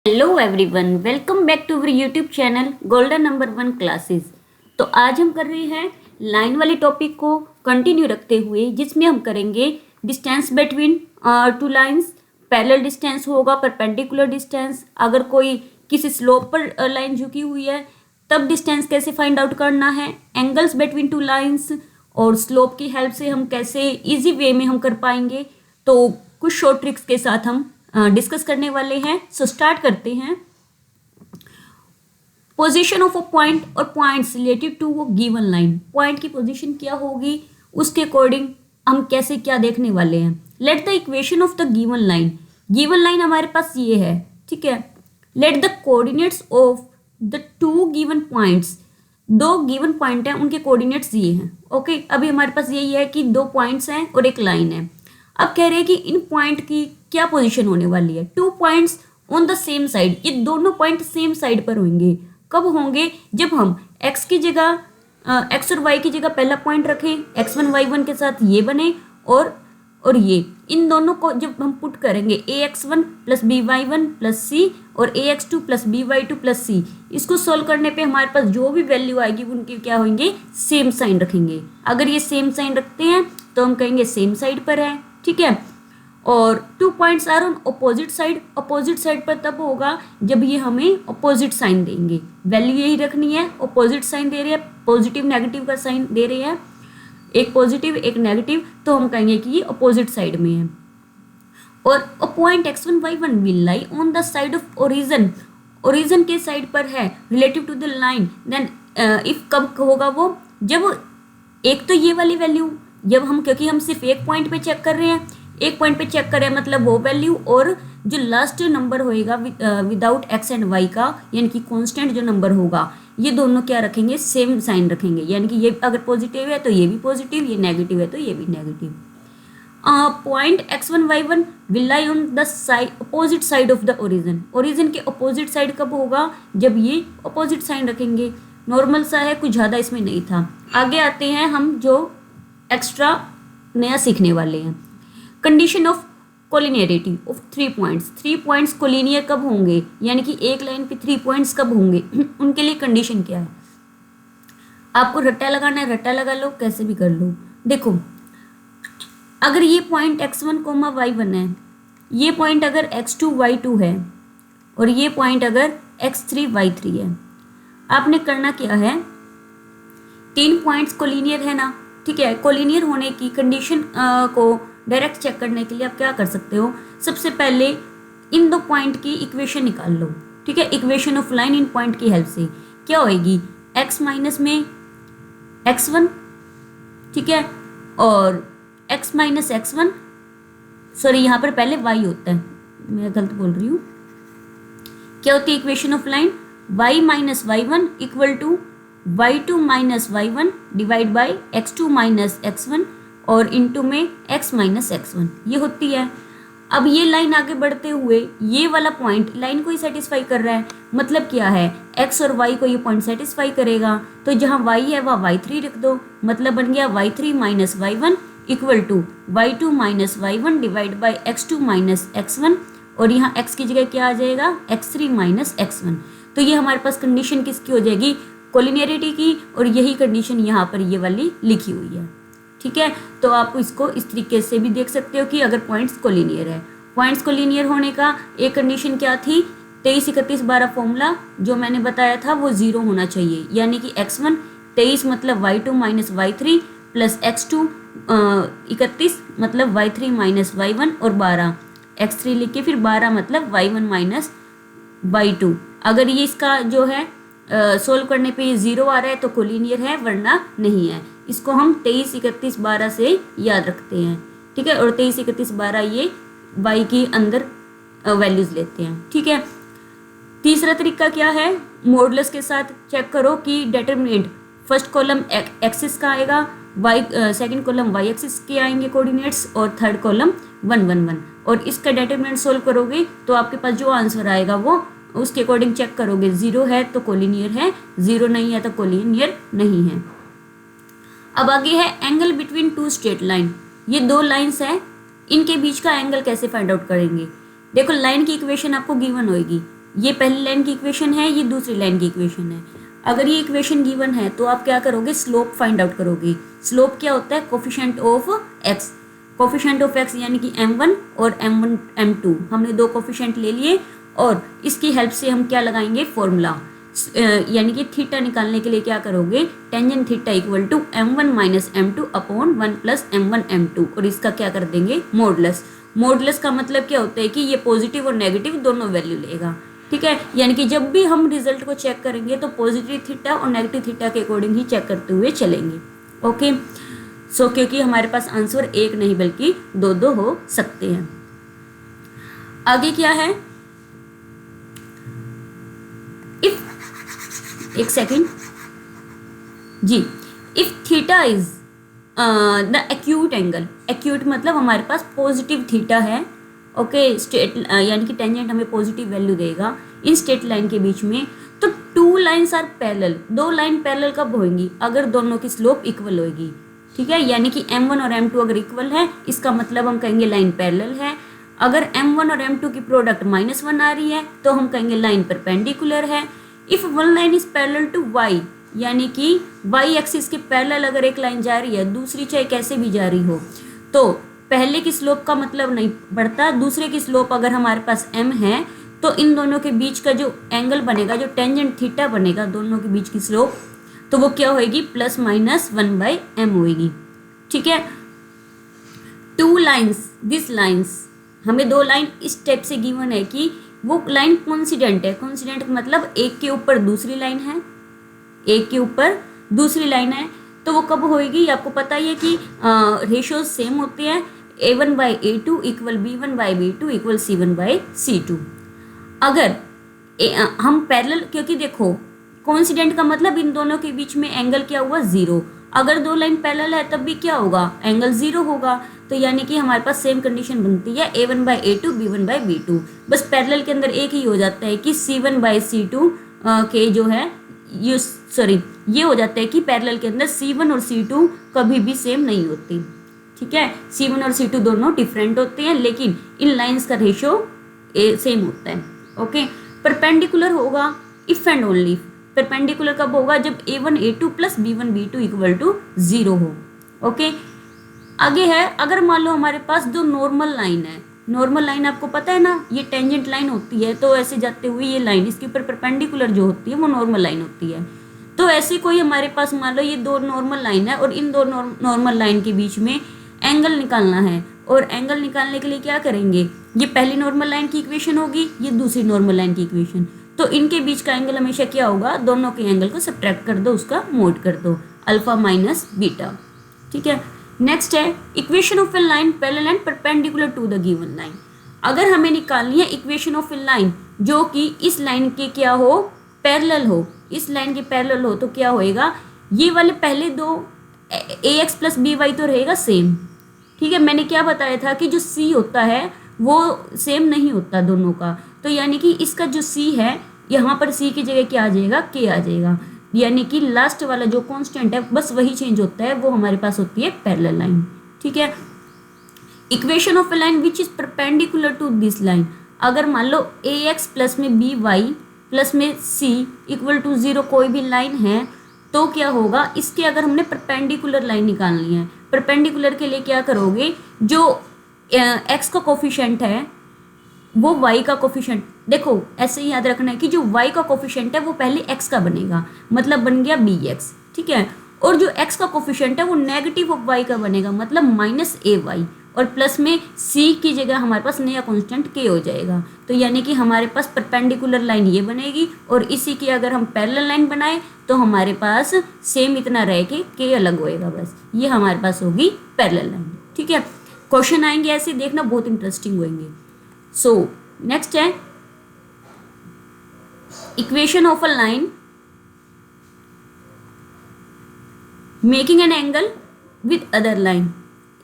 Hello everyone, welcome back to our YouTube channel golden number 1 classes. तो आज हम कर रहे हैं लाइन वाले टॉपिक को कंटिन्यू रखते हुए, जिसमें हम करेंगे distance between two lines. Parallel distance होगा, परपेंडिकुलर डिस्टेंस, अगर कोई किसी स्लोप पर लाइन झुकी हुई है तब डिस्टेंस कैसे फाइंड आउट करना है, एंगल्स बिटवीन टू लाइंस और स्लोप की हेल्प से हम कैसे इजी वे में हम कर पाएंगे। तो कुछ शॉर्ट ट्रिक्स के साथ हम डिस्कस करने वाले हैं। सो स्टार्ट करते हैं। पोजीशन ऑफ अ पॉइंट और पॉइंट्स रिलेटेड टू वो गिवन लाइन। पॉइंट की पोजीशन क्या होगी, उसके अकॉर्डिंग हम कैसे क्या देखने वाले हैं। Let the equation of the given line. Given line हमारे पास ये है, ठीक है। Let the coordinates of the two given points. दो गिवन पॉइंट हैं, उनके कोऑर्डिनेट्स ये हैं। ओके, अभी हमारे पास यही है कि दो पॉइंट्स हैं और एक लाइन है। अब कह रहे हैं कि इन पॉइंट की क्या पोजीशन होने वाली है। Two points on the same side. ये दोनों पॉइंट सेम साइड पर होंगे। कब होंगे? जब हम x की जगह x और y की जगह पहला पॉइंट रखें, x1 y1 के साथ ये बने, और ये इन दोनों को जब हम पुट करेंगे ax1 plus by1 plus c और ax2 plus by2 plus c, इसको सोल्व करने पे हमारे पास जो भी वैल्यू आएगी उनके क्या होंगे, सेम साइन रखेंगे। अगर ये सेम साइन रखते हैं तो हम कहेंगे सेम साइड पर है, ठीक है। और two points are on opposite side. Opposite side पर तब होगा जब ये हमें अपोजिट साइन देंगे। वैल्यू यही रखनी है, अपोजिट साइन दे रहे हैं, पॉजिटिव नेगेटिव का साइन दे रहे हैं, एक पॉजिटिव एक नेगेटिव, तो हम कहेंगे कि ये अपोजिट साइड में है। और a point x1 y1 will lie on the side of origin. Origin के साइड पर है relative to the line. Then if कब होगा वो, जब एक तो ये वाली वैल्यू, जब हम, क्योंकि हम सिर्फ एक पॉइंट पे चेक कर रहे हैं, एक पॉइंट पे चेक करें मतलब वो वैल्यू, और जो लास्ट नंबर होएगा विदाउट एक्स एंड वाई का, यानी कि कांस्टेंट जो नंबर होगा, ये दोनों क्या रखेंगे, सेम साइन रखेंगे। यानी कि ये अगर पॉजिटिव है तो ये भी पॉजिटिव, ये नेगेटिव है तो ये भी negative. Point x1 y1 will lie on the side opposite side of the origin. Origin के अपोजिट साइड कब होगा, जब ये अपोजिट साइन रखेंगे। नॉर्मल सा है, कुछ ज़्यादा इसमें नहीं था। आगे आते हैं हम जो एक्स्ट्रा नया सीखने वाले हैं। Condition of collinearity of three points. Three points collinear कब होंगे, यानी कि एक लाइन पे थ्री पॉइंट्स कब होंगे, उनके लिए कंडीशन क्या है। आपको रट्टा लगाना है, रट्टा लगा लो, कैसे भी कर लो। देखो, अगर ये पॉइंट x1 y1 है, ये पॉइंट अगर x2 y2 है, और ये पॉइंट अगर x3 y3 है, आपने करना क्या है, तीन पॉइंट्स कोलिनियर है ना, ठीक है। कोलिनियर होने की कंडीशन को डायरेक्ट चेक करने के लिए आप क्या कर सकते हो, सबसे पहले इन दो पॉइंट की इक्वेशन निकाल लो, ठीक है। Equation of line in point की हेल्प से क्या होएगी, x माइनस में x1, ठीक है, और x माइनस x1, सॉरी यहाँ पर पहले y होता है, मैं गलत बोल रही हूँ। क्या होती है equation of line, y minus y1 equal to y2 minus y1 divide by x2 minus x1 और इनटू में x माइनस x1, ये होती है। अब ये लाइन आगे बढ़ते हुए ये वाला पॉइंट लाइन को ही सेटिस्फाई कर रहा है, मतलब क्या है, x और y को ये पॉइंट सेटिस्फाई करेगा, तो जहाँ y है वहाँ y3 रख दो, मतलब बन गया y3 minus y1 equal to y2 minus y1 divide by x2 minus x1, और यहाँ x की जगह क्या आ जाएगा, x3 माइनस x1। तो ये हमारे पास कंडीशन किसकी हो जाएगी, कोलिनियरिटी की, और यही कंडीशन यहाँ पर ये वाली लिखी हुई है, ठीक है। तो आप इसको इस तरीके से भी देख सकते हो कि अगर पॉइंट्स कोलिनियर है। पॉइंट्स कोलिनियर होने का एक कंडीशन क्या थी, 23 31 12 फॉर्मूला जो मैंने बताया था वो 0 होना चाहिए, यानी कि x1 23 मतलब y2 minus y3 plus x2 31 मतलब y3 माइनस y1 और 12 x3 लिख के फिर 12 मतलब y1 माइनस y2। अगर ये इसका जो है सोल्व करने पे ये 0 आ रहा है तो कोलिनियर है, वरना नहीं है। इसको हम 23 31 12 से याद रखते हैं, ठीक है। और 23 31 12 ये y के अंदर वैल्यूज लेते हैं, ठीक है। तीसरा तरीका क्या है, मॉडुलस के साथ चेक करो कि डिटरमिनेंट फर्स्ट कॉलम एक्सिस का आएगा, y second column y axis के आएंगे कोऑर्डिनेट्स, और थर्ड कॉलम 1 1 1, और इसका डिटरमिनेंट सोल्व करोगे तो आपके पास जो आंसर आएगा वो उसके अकॉर्डिंग चेक करोगे। 0 है तो कोलिनियर है, 0 नहीं है तो कोलिनियर नहीं है। अब आगे है angle between two straight line. ये दो लाइंस हैं, इनके बीच का एंगल कैसे फाइंड आउट करेंगे। देखो, लाइन की इक्वेशन आपको गिवन होगी, ये पहली लाइन की इक्वेशन है, ये दूसरी लाइन की इक्वेशन है। अगर ये इक्वेशन गिवन है तो आप क्या करोगे, स्लोप फाइंड आउट करोगे। स्लोप क्या होता है, coefficient of x. Coefficient of x यानी कि m1 और m1 m2, हमने दो कोफिशिएंट ले लिए और इसकी हेल्प से हम क्या लगाएंगे, फॉर्मूला, यानी कि थीटा निकालने के लिए क्या करोगे, tangent theta equal to m1 minus m2 upon 1 plus m1 m2, और इसका क्या कर देंगे, मॉडुलस। मॉडुलस का मतलब क्या होता है कि ये पॉजिटिव और नेगेटिव दोनों वैल्यू लेगा, ठीक है। यानी कि जब भी हम रिजल्ट को चेक करेंगे तो पॉजिटिव थीटा और नेगेटिव थीटा के अकॉर्डिंग ही चेक करते हुए चलेंगे। ओके, सो क्योंकि हमारे पास आंसर एक नहीं बल्कि दो दो हो सकते हैं। आगे क्या है, इफ, एक सेकेंड जी, if theta is the acute angle, acute मतलब हमारे पास पॉजिटिव थीटा है, ओके, स्ट्रेट यानी कि टेंजेंट हमें पॉजिटिव वैल्यू देगा इन स्ट्रेट लाइन के बीच में, तो टू लाइन्स आर पैरेलल, दो लाइन पैरेलल कब होंगी, अगर दोनों की स्लोप इक्वल होगी, ठीक है। यानी कि m1 और m2 अगर इक्वल है, इसका मतलब हम कहेंगे लाइन पैरेलल है। अगर m1 और m2 की प्रोडक्ट -1 आ रही है तो हम कहेंगे लाइन परपेंडिकुलर है। If one line is parallel to y, यानी कि y एक्सिस के पैरेलल अगर एक लाइन जा रही है, दूसरी चाहे कैसे भी जा रही हो, तो पहले की स्लोप का मतलब नहीं बढ़ता, दूसरे की स्लोप अगर हमारे पास m है तो इन दोनों के बीच का जो एंगल बनेगा, जो टेंजेंट थीटा बनेगा दोनों के बीच की स्लोप, तो वो क्या होएगी, प्लस माइनस 1/m होएगी, ठीक है। टू लाइन्स, दिस लाइन्स, हमें दो लाइन इस टाइप से गिवन है कि वो लाइन कोइंसिडेंट है। कोइंसिडेंट मतलब एक के ऊपर दूसरी लाइन है, एक के ऊपर दूसरी लाइन है, तो वो कब होएगी, आपको पता ही है कि रेशियोज सेम होते हैं, a1/a2 equal b1/b2 equal c1/c2। अगर हम पैरेलल, क्योंकि देखो कोइंसिडेंट का मतलब इन दोनों के बीच में एंगल क्या हुआ, 0। अगर दो लाइन पैरेलल है तब भी क्या होगा, एंगल 0 होगा, तो यानी कि हमारे पास सेम कंडीशन बनती है a1/a2 b1/b2। बस पैरेलल के अंदर एक ही हो जाता है कि c1/c2 के जो है ये हो जाता है कि पैरेलल के अंदर c1 और c2 कभी भी सेम नहीं होती, ठीक है। c1 और c2 दोनों डिफरेंट होते हैं, लेकिन इन लाइंस का रेशियो सेम होता है, ओके। परपेंडिकुलर होगा इफ एंड ओनली, परपेंडिकुलर कब होगा, जब a1a2 plus b1b2 equal to 0 हो, ओके। आगे है, अगर मान लो हमारे पास दो नॉर्मल लाइन है, नॉर्मल लाइन आपको पता है ना, ये टेंजेंट लाइन होती है, तो ऐसे जाते हुए ये लाइन इसके ऊपर परपेंडिकुलर जो होती है वो नॉर्मल लाइन होती है। तो ऐसे कोई हमारे पास मान लो ये दो नॉर्मल लाइन है और इन दो नॉर्मल लाइन के बीच में एंगल निकालना है, और एंगल निकालने के लिए क्या करेंगे, ये पहली नॉर्मल लाइन की इक्वेशन होगी, ये दूसरी नॉर्मल लाइन की इक्वेशन, तो इनके बीच का एंगल हमेशा क्या होगा, दोनों के एंगल को सब्ट्रैक्ट कर दो, उसका मोड कर दो, अल्फा माइनस बीटा, ठीक है। नेक्स्ट है equation of a line parallel and perpendicular to the given line. अगर हमें निकालनी है इक्वेशन ऑफ ए लाइन जो कि इस लाइन के क्या हो, पैरेलल हो, इस लाइन के पैरेलल हो, तो क्या होएगा, ये वाले पहले दो ax प्लस बी वाई तो रहेगा सेम, ठीक है। मैंने क्या बताया था कि जो c होता है वो सेम नहीं होता दोनों का, तो यानी कि इसका जो c है, यहाँ पर c की जगह क्या आ जाएगा, k आ जाएगा, यानी कि लास्ट वाला जो कांस्टेंट है बस वही चेंज होता है, वो हमारे पास होती है पैरेलल लाइन, ठीक है। Equation of a line which is perpendicular to this line, अगर मान लो ax प्लस में by प्लस में c इक्वल टू 0 कोई भी लाइन है, तो क्या होगा, इसके अगर हमने परपेंडिकुलर लाइन निकालनी है, परपेंडिकुलर के लिए क्या करोगे, जो x का कोफिशिएंट है वो y का कोफिशिएंट, देखो ऐसे ही याद रखना है कि जो y का कोफिशिएंट है वो पहले x का बनेगा, मतलब बन गया bx, ठीक है, और जो x का कोफिशिएंट है वो नेगेटिव ऑफ y का बनेगा, मतलब माइनस ay, और प्लस में c की जगह हमारे पास नया कांस्टेंट k हो जाएगा, तो यानी कि हमारे पास परपेंडिकुलर लाइन ये बनेगी, और इसी की अगर हम पैरेलल लाइन बनाए तो हमारे पास सेम इतना रह के k अलग होएगा, बस ये हमारे पास होगी पैरेलल लाइन, ठीक है। क्वेश्चन आएंगे ऐसे, देखना बहुत इंटरेस्टिंग होंगे। सो नेक्स्ट है equation of a line making an angle with other line,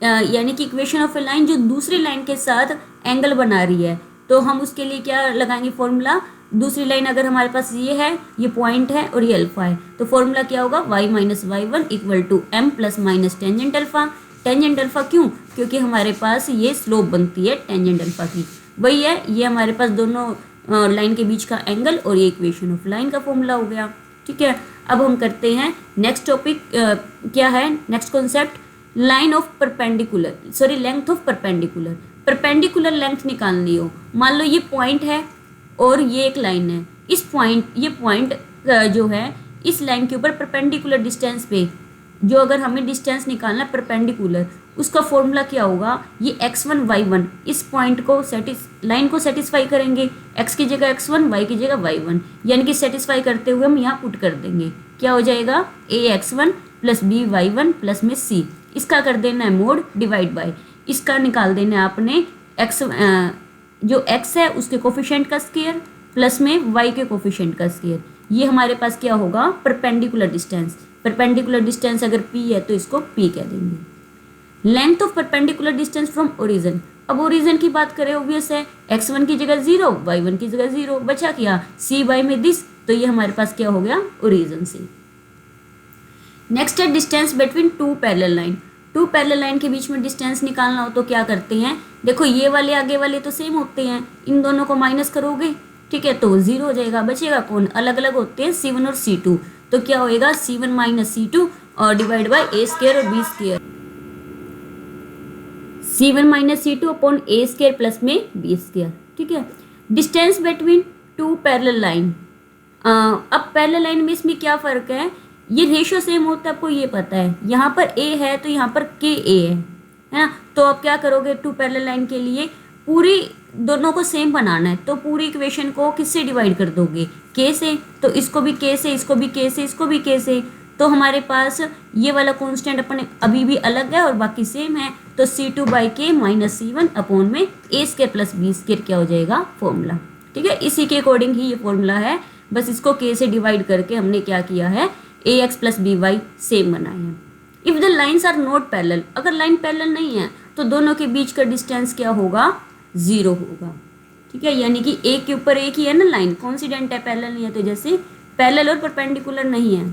यानी कि इक्वेशन ऑफ ए लाइन जो दूसरी लाइन के साथ एंगल बना रही है, तो हम उसके लिए क्या लगाएंगे फॉर्मूला, दूसरी लाइन अगर हमारे पास ये है, ये पॉइंट है और ये अल्फा है, तो फॉर्मूला क्या होगा, y minus y1 equal to m plus minus tangent alpha. Tangent alpha क्यों, क्योंकि हमारे पास ये स्लोप बनती है टेंजेंट अल्फा की, वही है, ये हमारे पास दोनों लाइन के बीच का एंगल, और ये इक्वेशन ऑफ लाइन का फॉर्मूला हो गया। ठीक है, अब हम करते हैं नेक्स्ट टॉपिक। क्या है next concept? Line of perpendicular, sorry length of perpendicular. Perpendicular length निकालनी हो, मान लो ये पॉइंट है और ये एक लाइन है। इस पॉइंट, ये पॉइंट जो है इस लाइन के ऊपर परपेंडिकुलर डिस्टेंस पे जो अगर हमें डिस्टेंस निकालना परपेंडिकुलर, उसका फॉर्मूला क्या होगा? ये x1 y1 इस पॉइंट को लाइन को सेटिस्फाई करेंगे। x की जगह x1, y की जगह y1, यानी कि सेटिस्फाई करते हुए हम यहाँ पुट कर देंगे। क्या हो जाएगा? ax1 plus b y1 plus में c, इसका कर देना है मोड डिवाइड बाय, इसका निकाल देना है आपने x जो x है उसके कोफिशिएंट का स्क्वायर प्लस में y के कोफिशिएंट का स्क्वायर। ये हमारे पास क्या होगा? Perpendicular distance. परपेंडिकुलर डिस्टेंस अगर p है तो इसको p कह देंगे। Length of perpendicular distance from origin. अब ओरिजिन की बात करें, ऑब्वियस है x1 की जगह 0, y1 की जगह 0, बचा क्या? c बाई में दिस, तो ये हमारे पास क्या हो गया? ओरिजिन से। नेक्स्ट है distance between two parallel line. Two parallel line के बीच में डिस्टेंस निकालना हो तो क्या करते हैं? देखो ये वाले आगे वाले तो सेम होते हैं, इन दोनों को माइनस करोगे, ठीक है, तो 0 हो जाएगा। बचेगा कौन? अलग अलग होते हैं c1 और c2, तो क्या होएगा? c1 माइनस c2 और डिवाइड बाय a स्क्वायर और b square. c1 minus c2 upon a square plus में b स्क्वायर। ठीक है, distance between two parallel line. अब पैरेलल लाइन में इसमें क्या फ़र्क है? ये रेशियो सेम होता है, आपको ये पता है। यहाँ पर a है तो यहाँ पर k a है ना। तो आप क्या करोगे? टू पैरेलल लाइन के लिए पूरी दोनों को सेम बनाना है, तो पूरी इक्वेशन को किससे डिवाइड कर दोगे? k से। तो इसको भी k से, इसको भी k से, इसको भी k से, तो हमारे पास ये वाला कांस्टेंट अपने अभी भी अलग है और बाकी सेम है। तो c2 बाई के माइनस c1 अपॉन में a square plus b square क्या हो जाएगा? फॉर्मूला। ठीक है, इसी के अकॉर्डिंग ही ये फॉर्मूला है, बस इसको k से डिवाइड करके हमने क्या किया है? ax प्लस by सेम बनाए हैं। If the lines are not parallel, अगर लाइन पैरेलल नहीं है तो दोनों के बीच का डिस्टेंस क्या होगा? 0 होगा। ठीक है, यानी कि एक के ऊपर एक ही है ना लाइन, कॉन्सिडेंट है, पैरेलल नहीं है। तो जैसे पैरेलल और परपेंडिकुलर नहीं है,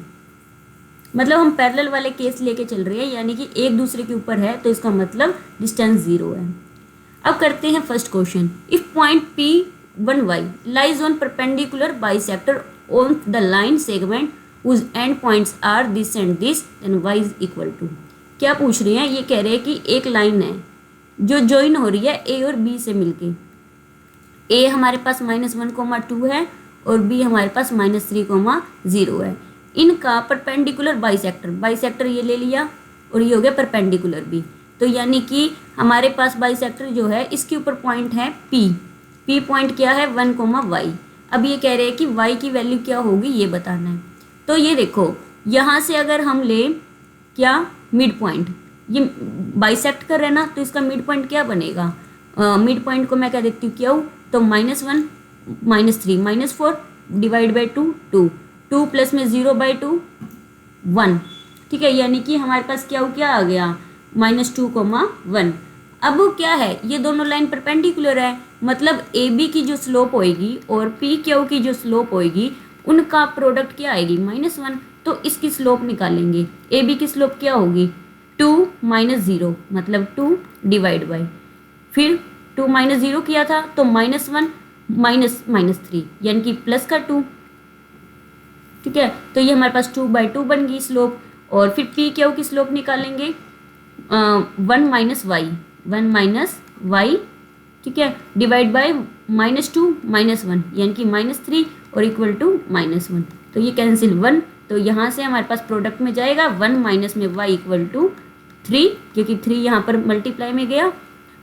मतलब हम पैरेलल वाले केस लेके चल रहे हैं, यानी कि एक दूसरे के ऊपर है, तो इसका मतलब डिस्टेंस 0 है। अब करते हैं first question. If point P1y lies on perpendicular bisector on the line segment whose end points are this and this, then y is equal to। क्या पूछ रहे हैं? ये कह रहे हैं कि एक लाइन है जो ज्वाइन हो रही है a और b से मिलके। a हमारे पास -1,2 है और b हमारे पास -3,0 है। इनका परपेंडिकुलर बाइसेक्टर, बाइसेक्टर ये ले लिया और ये हो गया परपेंडिकुलर भी, तो यानी कि हमारे पास बाइसेक्टर जो है इसके ऊपर पॉइंट है p। p पॉइंट क्या है? 1, y। अब ये कह रहे हैं कि y की वैल्यू क्या होगी ये बताना है। तो ये देखो, यहाँ से अगर हम ले क्या? मिड पॉइंट, ये बाइसेक्ट कर रहे हैं ना, तो इसका मिड पॉइंट क्या बनेगा? मिड पॉइंट को मैं क्या देखती हूँ? क्या? तो -1 -3 -4 डिवाइड बाई 2 2 2 प्लस में 0 बाई 2 1। ठीक है, यानी कि हमारे पास क्या आ गया? -2, 1। अब क्या है? ये दोनों लाइन परपेंडिकुलर है, मतलब AB की जो स्लोप होएगी और PQ की जो स्लोप होएगी उनका प्रोडक्ट क्या आएगी? -1। तो इसकी स्लोप निकालेंगे। AB की स्लोप क्या होगी? 2 - 0, मतलब 2 डिवाइड बाई, फिर 2 - 0 किया था तो -1 -3, यानी कि प्लस का 2। ठीक है, तो ये हमारे पास 2/2 बन गई स्लोप। और फिर PQ की स्लोप निकालेंगे 1 - y, ठीक है, डिवाइड बाय -2 -1, यानी कि -3 और इक्वल टू -1। तो ये कैंसिल 1, तो यहाँ से हमारे पास प्रोडक्ट में जाएगा 1 माइनस में y इक्वल टू 3, क्योंकि 3 यहाँ पर मल्टीप्लाई में गया,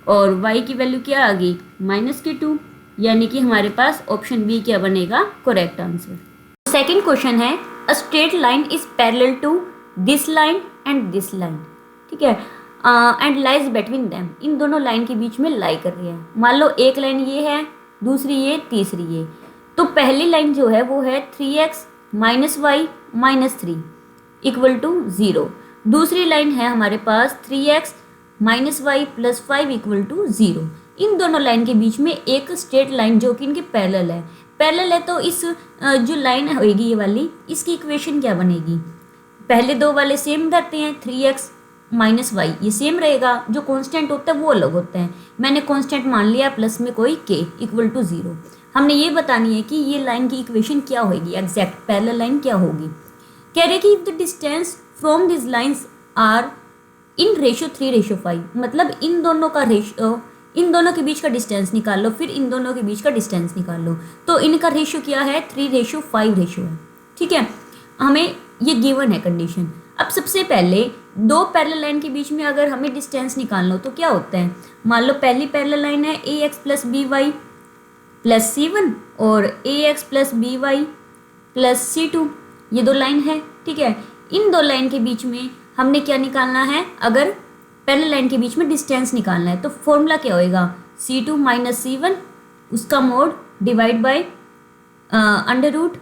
और y की वैल्यू क्या आ गई? -2, यानी कि हमारे पास ऑप्शन बी क्या बनेगा? Correct answer. सेकेंड क्वेश्चन है, a straight line is parallel to this line and this line. ठीक है, एंड लाइज बिटवीन देम, इन दोनों लाइन के बीच में लाई कर रही है। मान लो एक लाइन ये है, दूसरी ये, तीसरी ये। तो पहली लाइन जो है वो है 3x - y - 3 इक्वल टू 0। दूसरी लाइन है हमारे पास 3x - y + 5 इक्वल टू 0। इन दोनों लाइन के बीच में एक स्ट्रेट लाइन जो कि इनके पैरेलल है। पैरेलल है तो इस जो लाइन होएगी ये वाली, इसकी इक्वेशन क्या बनेगी? पहले दो वाले सेम रहते हैं, 3x माइनस वाई ये सेम रहेगा, जो कांस्टेंट होता है वो अलग होता है। मैंने कांस्टेंट मान लिया प्लस में कोई के इक्वल टू 0। हमने ये बतानी है कि ये लाइन की इक्वेशन क्या होगी, एग्जैक्ट पैरेलल लाइन क्या होगी। कह रहे कि if the distance from this lines are in ratio 3:5, मतलब इन दोनों का रेशियो, इन दोनों के बीच का डिस्टेंस निकाल लो, फिर इन दोनों के बीच का डिस्टेंस निकाल लो, तो इनका रेशियो क्या है, 3:5 रेशियो है। ठीक है, हमें ये गिवन है कंडीशन। अब सबसे पहले दो पैरेलल लाइन के बीच में अगर हमें डिस्टेंस निकालना हो तो क्या होता है, मान लो पहली पैरेलल लाइन है ax plus B Y plus c1 और ax plus B Y plus c2, ये दो लाइन है। ठीक है, इन दो लाइन के बीच में हमने क्या निकालना है, अगर पैरेलल लाइन के बीच में डिस्टेंस निकालना है तो फॉर्मूला क्या होएगा, c2 माइनस c1 उसका mod divide by under root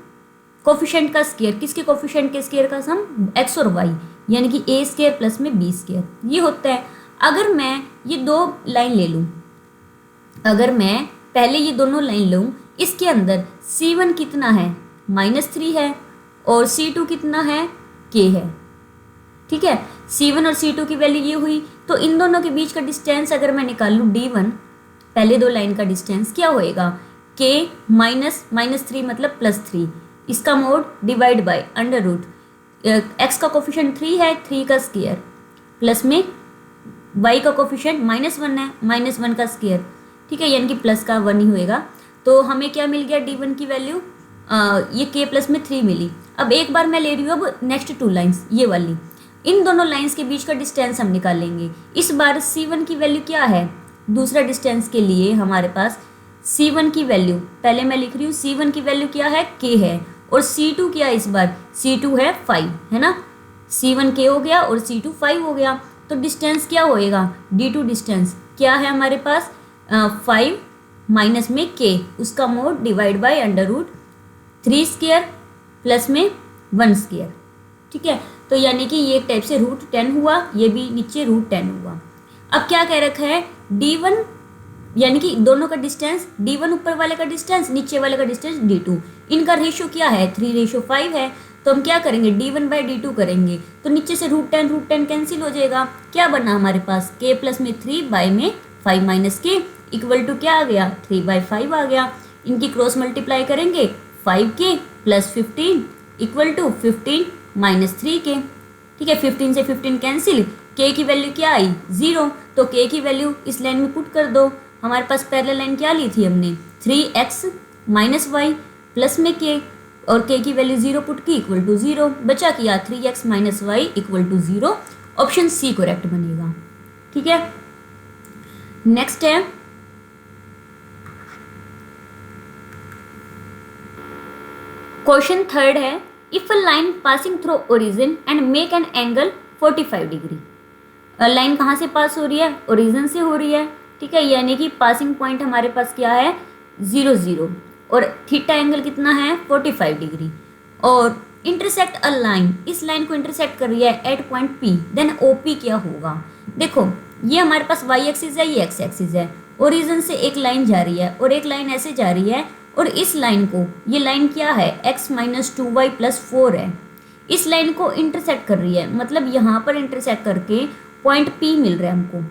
coefficient का स्क्वायर, किसके कोफिशिएंट के स्क्वायर का सम, x और y, यानी कि a स्क्वायर प्लस में b स्क्वायर, ये होता है। अगर मैं ये दो लाइन ले लूँ, अगर मैं पहले ये दोनों लाइन लूँ, इसके अंदर c1 कितना है, -3 है, और c2 कितना है, k है। ठीक है, c1 और c2 की वैल्यू ये हुई, तो इन दोनों के बीच का डिस्टेंस अगर मैं निकाल लूँ d1, पहले दो लाइन का डिस्टेंस क्या होएगा, k -3 मतलब +3, इसका mod divide by under root, x का कोफिशिएंट 3 है, 3 का स्क्वायर प्लस में y का कोफिशिएंट -1 है, -1 का स्क्वायर। ठीक है, यानी कि प्लस का 1 ही होएगा। तो हमें क्या मिल गया, d1 की वैल्यू ये k प्लस में 3 मिली। अब एक बार मैं ले रही हूँ अब नेक्स्ट टू लाइन्स, ये वाली, इन दोनों लाइन्स के बीच का डिस्टेंस हम निकालेंगे। इस बार c1 की वैल्यू क्या है, दूसरा डिस्टेंस के लिए हमारे पास c1 की वैल्यू, पहले मैं लिख रही हूँ c1 की वैल्यू क्या है, k है, और c2 क्या है, इस बार c2 है 5, है ना, c1 k हो गया और c2 5 हो गया। तो डिस्टेंस क्या होएगा, d2 डिस्टेंस क्या है हमारे पास, 5 माइनस में k, उसका mod divide by under root 3 square plus में 1 स्क्वायर। ठीक है, तो यानी कि ये एक टाइप से √10 हुआ, ये भी नीचे √10 हुआ। अब क्या कह रखा है, d1 यानी कि दोनों का डिस्टेंस, d1 ऊपर वाले का डिस्टेंस, नीचे वाले का डिस्टेंस d2, इनका रेशियो क्या है, 3:5 है। तो हम क्या करेंगे, d1 बाई d2 करेंगे, तो नीचे से √10 कैंसिल हो जाएगा, क्या बना हमारे पास, k प्लस में 3 बाई में 5 माइनस k इक्वल टू क्या आ गया, 3/5 आ गया। इनकी क्रॉस मल्टीप्लाई करेंगे, 5k plus 15 equal to 15 minus 3k। ठीक है, 15 से 15 कैंसिल, k की वैल्यू क्या आई, 0, तो k की वैल्यू इस लाइन में पुट कर दो। हमारे पास पैरेलल लाइन क्या ली थी हमने, 3x माइनस वाई प्लस में k, और k की वैल्यू 0 पुट की इक्वल टू 0, बचा किया 3x minus Y equal to 0, option C correct बनेगा। ठीक है, नेक्स्ट है क्वेश्चन थर्ड है, if a line passing through origin and make an angle 45 degree. Line कहाँ से पास हो रही है, ओरिजिन से हो रही है। ठीक है, यानी कि पासिंग पॉइंट हमारे पास क्या है, 0 0, और थीटा एंगल कितना है, 45 डिग्री, और इंटरसेक्ट अ लाइन, इस लाइन को इंटरसेक्ट कर रही है at point P, then OP क्या होगा। देखो ये हमारे पास y एक्सिस है, ये x एक्सिस है, ओरिजिन से एक लाइन जा रही है और एक लाइन ऐसे जा रही है, और इस लाइन को, ये लाइन क्या है, x माइनस 2y प्लस 4 है, इस लाइन को इंटरसेक्ट कर रही है, मतलब यहाँ पर इंटरसेक्ट करके पॉइंट P मिल रहा है हमको।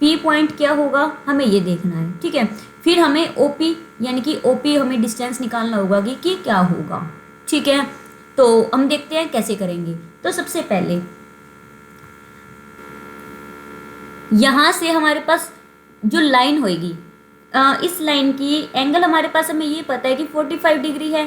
P पॉइंट क्या होगा, हमें ये देखना है। ठीक है, फिर हमें OP यानी कि OP हमें डिस्टेंस निकालना होगा कि क्या होगा। ठीक है, तो हम देखते हैं कैसे करेंगे। तो सबसे पहले यहाँ से हमारे पास जो लाइन होएगी, इस लाइन की एंगल हमारे पास, हमें ये पता है कि 45 डिग्री है।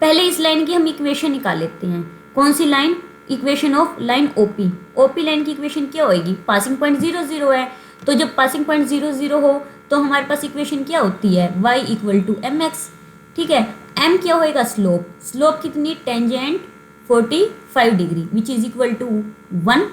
पहले इस लाइन की हम इक्वेशन निकाल लेते हैं। कौन सी line, equation of line OP। OP line की इक्वेशन क्या होएगी, पासिंग पॉइंट 0 0 है, तो जब पासिंग पॉइंट 0 0 हो तो हमारे पास इक्वेशन क्या होती है, y इक्वल टू mx। ठीक है, m क्या होएगा, स्लोप, स्लोप कितनी, tangent 45 degree which is equal to 1,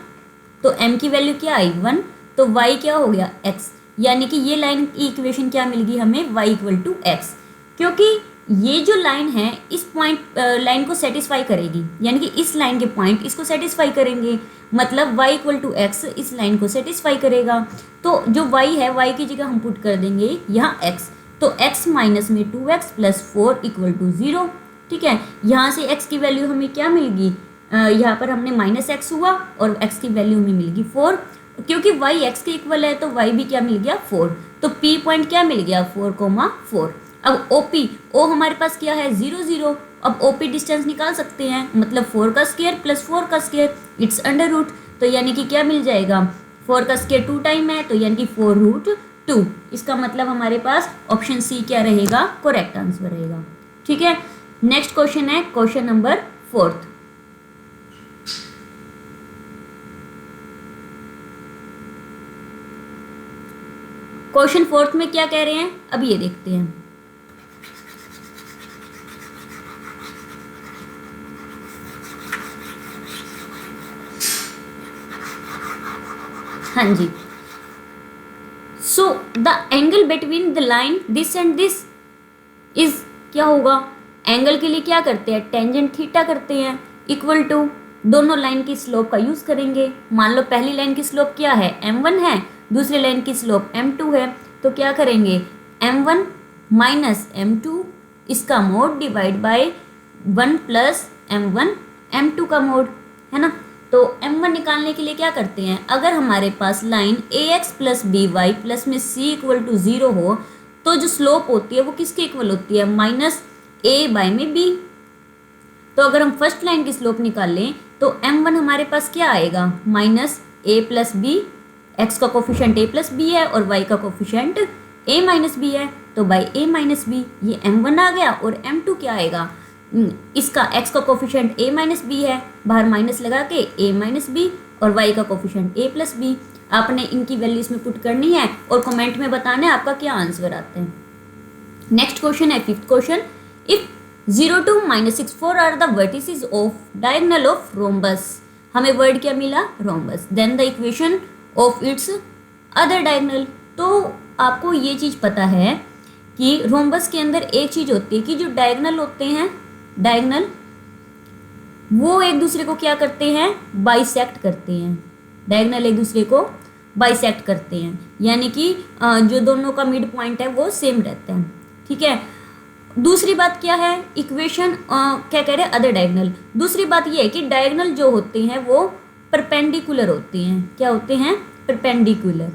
तो m की वैल्यू क्या आई, 1, तो y क्या हो गया, x, यानी कि ये लाइन की इक्वेशन क्या मिल गई हमें, y इक्वल टू x, क्योंकि ये जो लाइन है इस पॉइंट लाइन को सेटिस्फाई करेगी, यानी कि इस लाइन के पॉइंट इसको सेटिस्फाई करेंगे, मतलब y इक्वल टू x इस लाइन को सेटिस्फाई करेगा। तो जो y है, y की जगह हम पुट कर देंगे यहाँ x, तो x माइनस में 2x प्लस 4 इक्वल टू 0। ठीक है, यहाँ से x की वैल्यू हमें क्या मिल गई, यहाँ पर हमने माइनस एक्स हुआ और एक्स की वैल्यू हमें मिल गई 4, क्योंकि वाई एक्स के इक्वल है तो वाई भी क्या मिल गया 4, तो पी पॉइंट क्या मिल गया 4,4। अब ओपी ओ हमारे पास क्या है 0 0, अब ओपी डिस्टेंस निकाल सकते हैं, मतलब 4 का स्क्वायर प्लस 4 का स्क्वायर इट्स अंडर रूट, तो यानी कि क्या मिल जाएगा 4 का स्क्वायर 2 टाइम है तो यानी कि 4√2। इसका मतलब हमारे पास ऑप्शन सी क्या रहेगा, करेक्ट आंसर रहेगा। ठीक है, नेक्स्ट क्वेश्चन है क्वेश्चन नंबर 4। क्वेश्चन 4 में क्या कह रहे हैं अब ये देखते हैं। हाँ जी, so the angle between the line this and this is क्या होगा, एंगल के लिए क्या करते हैं टेंजेंट थीटा करते हैं, इक्वल टू दोनों लाइन की स्लोप का यूज करेंगे। मान लो पहली लाइन की स्लोप क्या है m1 है, दूसरी लाइन की स्लोप m2 है, तो क्या करेंगे m1 माइनस m2 इसका mod divide bye 1 plus m1 m2 का मोड, है ना। तो m1 निकालने के लिए क्या करते हैं, अगर हमारे पास line ax plus B Y plus में c इक्वल टू 0 हो तो जो स्लोप होती है वो किसके इक्वल होती है, माइनस a बाय में b। तो अगर हम फर्स्ट लाइन की स्लोप निकाल लें तो m1 हमारे पास क्या आएगा, minus a plus B, x का कोफिशिएंट a प्लस बी है और y का कोफिशिएंट a माइनस बी है, तो बाई a माइनस बी ये m1 आ गया। और m2 क्या आएगा, इसका x का कोफिशिएंट a माइनस बी है, बाहर माइनस लगा के a माइनस बी, और y का कोफिशिएंट a प्लस बी। आपने इनकी वैल्यू इसमें पुट करनी है और कमेंट में बताना है आपका क्या आंसर आता है। नेक्स्ट क्वेश्चन है 5th question, if 0 2 -6 4 are the vertices of diagonal of rhombus, हमें वर्ड क्या मिला rhombus, then the equation of its other diagonal. तो आपको ये चीज़ पता है कि रोम्बस के अंदर एक चीज़ होती है कि जो डायगोनल होते हैं, डायगोनल वो एक दूसरे को क्या करते हैं, बाइसेक्ट करते हैं, डायगोनल एक दूसरे को बाइसेक्ट करते हैं, यानी कि जो दोनों का मिड पॉइंट है वो सेम रहता है। ठीक है, दूसरी बात क्या है, इक्वेशन क्या कह रहे हैं अदर डायगोनल। दूसरी बात ये है कि डायगोनल जो होते हैं वो परपेंडिकुलर होते हैं, क्या होते हैं परपेंडिकुलर।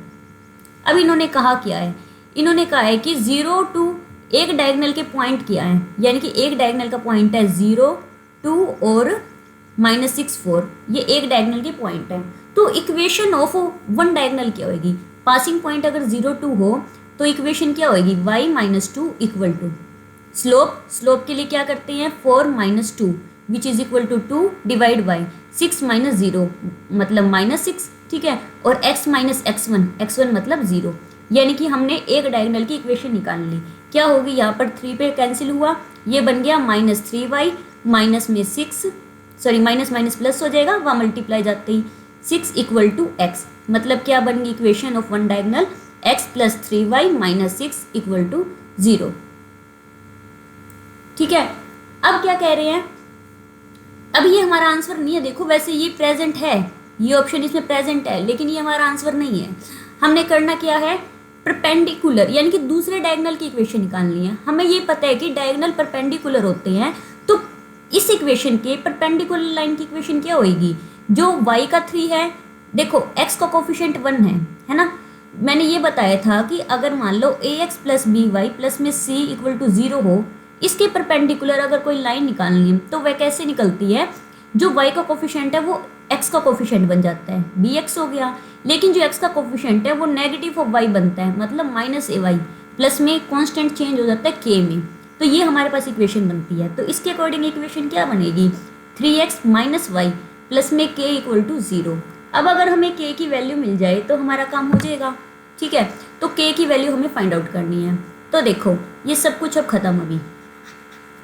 अब इन्होंने कहा क्या है, इन्होंने कहा है कि 0 2 एक डायगोनल के पॉइंट क्या है, यानी कि एक डायगोनल का पॉइंट है 0 2 और -6 4, ये एक डायगोनल के पॉइंट है। तो इक्वेशन ऑफ वन डायगोनल क्या होगी, पासिंग पॉइंट अगर 0 2 हो तो इक्वेशन क्या होगी y - 2 इक्वल टू स्लोप के लिए क्या करते हैं 4 - 2 which is equal to 2 divide by 6 - 0 मतलब -6, ठीक है, और x - x1 मतलब 0, यानी कि हमने एक डायगोनल की इक्वेशन निकाल ली। क्या होगी, यहाँ पर 3 पे कैंसिल हुआ, ये बन गया -3y माइनस में 6, सॉरी माइनस माइनस प्लस हो जाएगा, वहाँ मल्टीप्लाई जाते ही 6 इक्वल टू x, मतलब क्या बन गई equation of one diagonal x plus 3y minus 6 equal to 0। ठीक है, अब क्या कह रहे हैं, अब ये हमारा आंसर नहीं है, देखो वैसे ये प्रेजेंट है, ये ऑप्शन इसमें प्रेजेंट है, लेकिन ये हमारा आंसर नहीं है। हमने करना क्या है, परपेंडिकुलर यानी कि दूसरे डायगोनल की इक्वेशन निकालनी है। हमें ये पता है कि डायगोनल परपेंडिकुलर होते हैं, तो इस इक्वेशन के परपेंडिकुलर लाइन की इक्वेशन क्या होगी, जो y का 3 है, देखो x का कोफिशिएंट 1 है ना। मैंने ये बताया था कि अगर मान लो ax plus B Y plus में c इक्वल टू 0 हो, इसके परपेंडिकुलर अगर कोई लाइन निकालनी है तो वह कैसे निकलती है, जो y का कोफिशिएंट है वो x का कोफिशिएंट बन जाता है, bx हो गया, लेकिन जो x का कोफिशिएंट है वो नेगेटिव ऑफ y बनता है, मतलब -ay, प्लस में कांस्टेंट चेंज हो जाता है k में, तो ये हमारे पास इक्वेशन बनती है। तो इसके अकॉर्डिंग इक्वेशन क्या बनेगी, 3x - y प्लस में k इक्वल टू 0। अब अगर हमें k की वैल्यू मिल जाए तो हमारा काम हो जाएगा। ठीक है, तो k की वैल्यू हमें फाइंड आउट करनी है। तो देखो ये सब कुछ अब खत्म,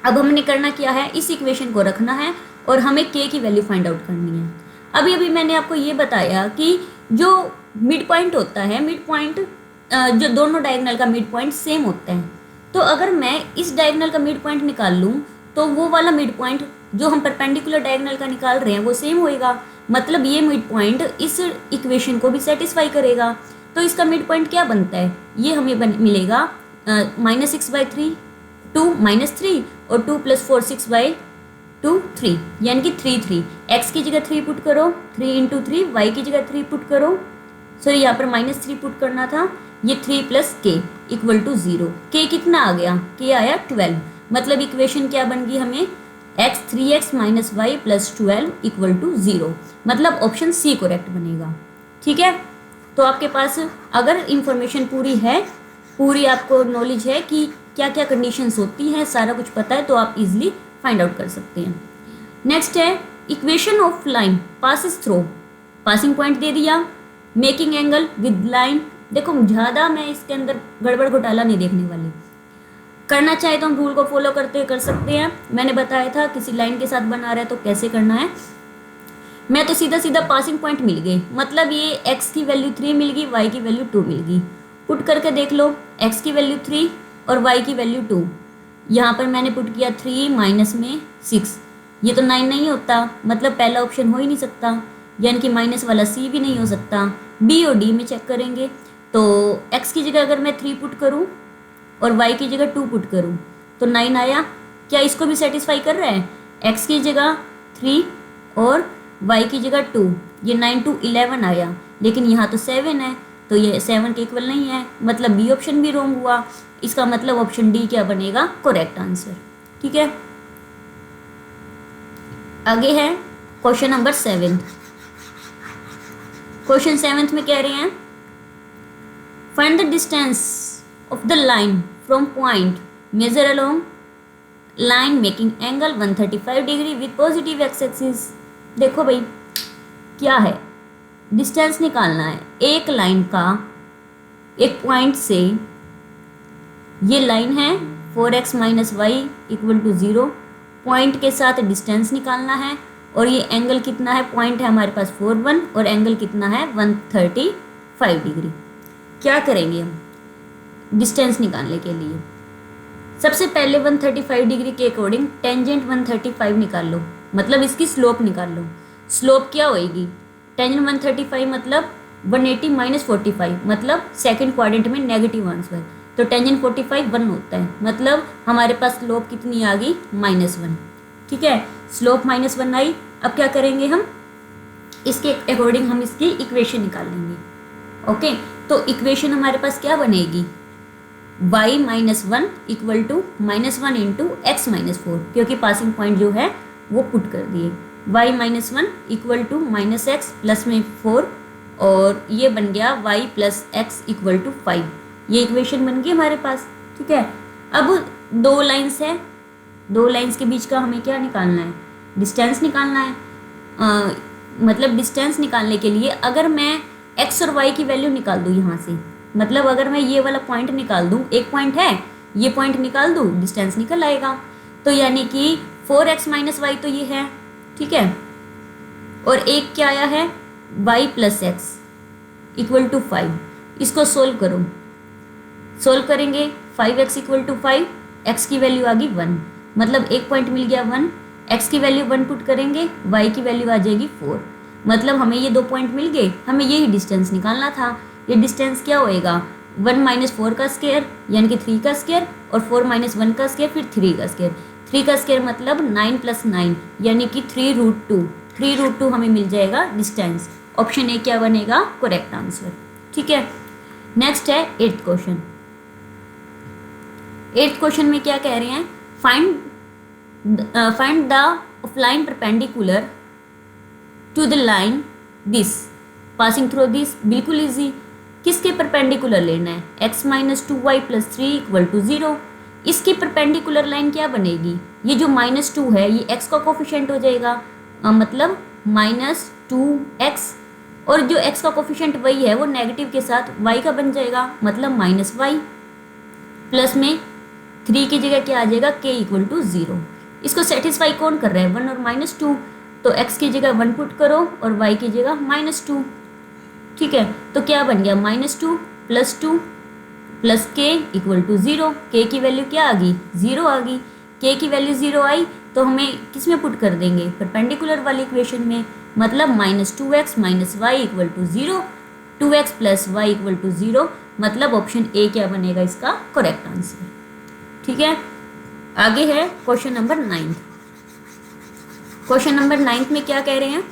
अब हमने करना क्या है, इस इक्वेशन को रखना है और हमें k की वैल्यू फाइंड आउट करनी है। अभी मैंने आपको ये बताया कि जो मिड पॉइंट होता है, मिड पॉइंट जो दोनों डायगोनल का मिड पॉइंट सेम होता है, तो अगर मैं इस डायगोनल का मिड पॉइंट निकाल लूँ तो वो वाला मिड पॉइंट जो हम परपेंडिकुलर डायगोनल का निकाल रहे हैं वो सेम होएगा, मतलब ये मिड पॉइंट इस इक्वेशन को भी सेटिस्फाई करेगा। तो इसका मिड पॉइंट क्या बनता है, ये हमें मिलेगा -6/3 2 -3 और 2 + 4 6/2 2 3 यानी कि 3 3, x की जगह 3 पुट करो, 3 इंटू 3, वाई की जगह 3 पुट करो, सॉरी यहाँ पर -3 पुट करना था, ये 3 प्लस के इक्वल टू 0। के कितना आ गया, के आया 12, मतलब इक्वेशन क्या बन गई हमें, x 3x minus Y plus 12 equal to 0, मतलब ऑप्शन सी करेक्ट बनेगा। ठीक है, तो आपके पास अगर इंफॉर्मेशन पूरी है, पूरी आपको नॉलेज है कि क्या क्या कंडीशंस होती हैं, सारा कुछ पता है, तो आप इजीली फाइंड आउट कर सकते हैं। नेक्स्ट है equation of line passes through, passing point दे दिया, मेकिंग एंगल विद लाइन। देखो ज़्यादा मैं इसके अंदर गड़बड़ घोटाला नहीं देखने वाली, करना चाहे तो हम रूल को फॉलो करते कर सकते हैं। मैंने बताया था किसी लाइन के साथ बना रहा है तो कैसे करना है। मैं तो सीधा सीधा पासिंग पॉइंट मिल गई, मतलब ये x की वैल्यू 3 मिल गई, y की वैल्यू 2 मिल गई। पुट करके देख लो, x की वैल्यू 3 और y की वैल्यू 2। यहाँ पर मैंने पुट किया 3 माइनस में 6, ये तो 9 नहीं होता, मतलब पहला ऑप्शन हो ही नहीं सकता, यानी कि माइनस वाला सी भी नहीं हो सकता। बी और डी में चेक करेंगे तो x की जगह अगर मैं 3 पुट करूँ और y की जगह 2 पुट करूँ तो 9 आया। क्या इसको भी सेटिस्फाई कर रहा है, x की जगह 3 और y की जगह 2, ये 9 to 11 आया, लेकिन यहाँ तो 7 है, तो ये 7 के इक्वल नहीं है, मतलब बी ऑप्शन भी रॉन्ग हुआ। इसका मतलब ऑप्शन डी क्या बनेगा, करेक्ट आंसर। ठीक है, आगे है क्वेश्चन नंबर 7। क्वेश्चन 7 में कह रहे हैं find the distance of the line from point measured along line making angle 135 degree with positive x axis. देखो भाई क्या है, डिस्टेंस निकालना है एक लाइन का, एक पॉइंट से, ये लाइन है 4x minus Y equal to 0, point के साथ डिस्टेंस निकालना है, और ये एंगल कितना है, पॉइंट है हमारे पास 41 और एंगल कितना है 135 डिग्री। क्या करेंगे हम डिस्टेंस निकालने के लिए, सबसे पहले 135 डिग्री के अकॉर्डिंग टेंजेंट 135 निकाल लो, मतलब इसकी स्लोप निकाल लो। स्लोप क्या होएगी, टेंजेंट 135 मतलब 180 माइनस 45, मतलब सेकंड क्वाड्रेंट में नेगेटिव आंसर, तो टेंजेंट 45 1 होता है, मतलब हमारे पास स्लोप कितनी आ गई -1। ठीक है, स्लोप -1 आई। अब क्या करेंगे हम, इसके अकॉर्डिंग हम इसकी इक्वेशन निकाल लेंगे। ओके, तो इक्वेशन हमारे पास क्या बनेगी, y minus 1 equal to -1 into x minus 4, क्योंकि पासिंग पॉइंट जो है वो पुट कर दिए, y minus 1 equal to minus x plus में 4, और ये बन गया y plus x equal to 5। ये इक्वेशन बन गई हमारे पास। ठीक है, अब दो लाइन्स है, दो लाइन्स के बीच का हमें क्या निकालना है, डिस्टेंस निकालना है। मतलब डिस्टेंस निकालने के लिए अगर मैं x और y की वैल्यू निकाल दूँ यहाँ से, मतलब अगर मैं ये वाला पॉइंट निकाल दूँ, एक पॉइंट है, ये पॉइंट निकाल दूँ, डिस्टेंस निकल आएगा। तो यानी कि 4x माइनस वाई तो ये है, ठीक है, और एक क्या आया है y plus x equal to 5। इसको सोल्व करो, सोल्व करेंगे 5x इक्वल टू 5, x की वैल्यू आ गई 1, मतलब एक पॉइंट मिल गया 1, x की वैल्यू 1 पुट करेंगे, y की वैल्यू आ जाएगी 4, मतलब हमें ये 2 पॉइंट मिल गए। हमें यही डिस्टेंस निकालना था। ये डिस्टेंस क्या होएगा, 1 माइनस 4 का स्क्वायर यानी कि 3 का स्क्वायर, और 4 माइनस 1 का स्क्वायर, फिर 3 का स्क्वायर। 3 का स्क्वायर मतलब 9 प्लस 9 यानी कि 3√2। 3√2 हमें मिल जाएगा डिस्टेंस। ऑप्शन ए क्या बनेगा, करेक्ट आंसर। ठीक है, नेक्स्ट है 8th क्वेश्चन। 8th क्वेश्चन में क्या कह रहे हैं, find the line perpendicular to the line this passing through this. बिल्कुल इजी, किसके परपेंडिकुलर लेना है, x minus 2y plus 3 equal to 0। इसकी परपेंडिकुलर लाइन क्या बनेगी, ये जो -2 है ये x का कोफिशिएंट हो जाएगा, मतलब -2x, और जो x का कोफिशिएंट वही है वो नेगेटिव के साथ y का बन जाएगा, मतलब -y, प्लस में 3 की जगह क्या आ जाएगा, k इक्वल टू 0। इसको सेटिस्फाई कौन कर रहा है, 1 और -2, तो x की जगह 1 पुट करो और y की जगह -2। ठीक है, तो क्या बन गया, -2 plus 2 plus k equal to 0। k की वैल्यू क्या आ गई, 0 आ गई। k की वैल्यू 0 आई तो हमें किस में पुट कर देंगे, परपेंडिकुलर वाली इक्वेशन में, मतलब -2x minus Y equal to 0, 2x plus Y equal to 0, मतलब ऑप्शन ए क्या बनेगा इसका करेक्ट आंसर। ठीक है, आगे है क्वेश्चन नंबर 9। क्वेश्चन नंबर 9 में क्या कह रहे हैं,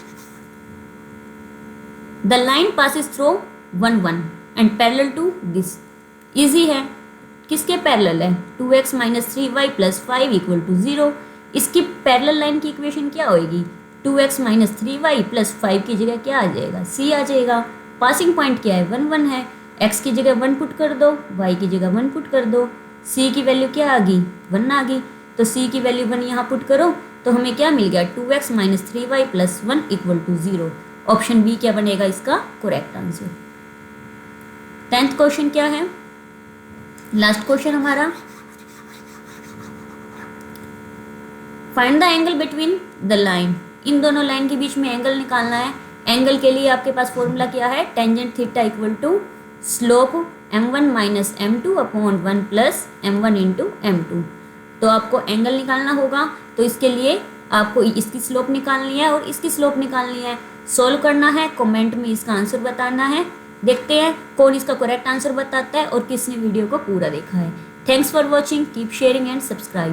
the line passes through 1 1 and parallel to this. Easy है, किसके पैरेलल है, 2x minus 3y plus 5 equal to 0। इसकी पैरेलल लाइन की इक्वेशन क्या होएगी, 2x माइनस 3y प्लस 5 की जगह क्या आ जाएगा, c आ जाएगा। पासिंग पॉइंट क्या है, 1 1 है, x की जगह 1 पुट कर दो, y की जगह 1 पुट कर दो, c की वैल्यू क्या आ गई, 1 आ गई। तो c की वैल्यू 1 यहाँ पुट करो तो हमें क्या मिल गया, 2x minus 3y plus 1 equal to 0। Option B क्या बनेगा इसका करेक्ट आंसर। 10th क्वेश्चन क्या है, लास्ट क्वेश्चन हमारा, find the angle between the line. इन दोनों लाइन के बीच में एंगल निकालना है। एंगल के लिए आपके पास फॉर्मूला क्या है, tangent theta equal to slope m1 minus m2 upon 1 plus m1 into m2। तो आपको एंगल निकालना होगा, तो इसके लिए आपको इसकी स्लोप निकालनी है और इसकी स्लोप निकालनी है। सॉल्व करना है, कमेंट में इसका आंसर बताना है। देखते हैं कौन इसका करेक्ट आंसर बताता है और किसने वीडियो को पूरा देखा है। Thanks for watching, keep sharing and subscribe.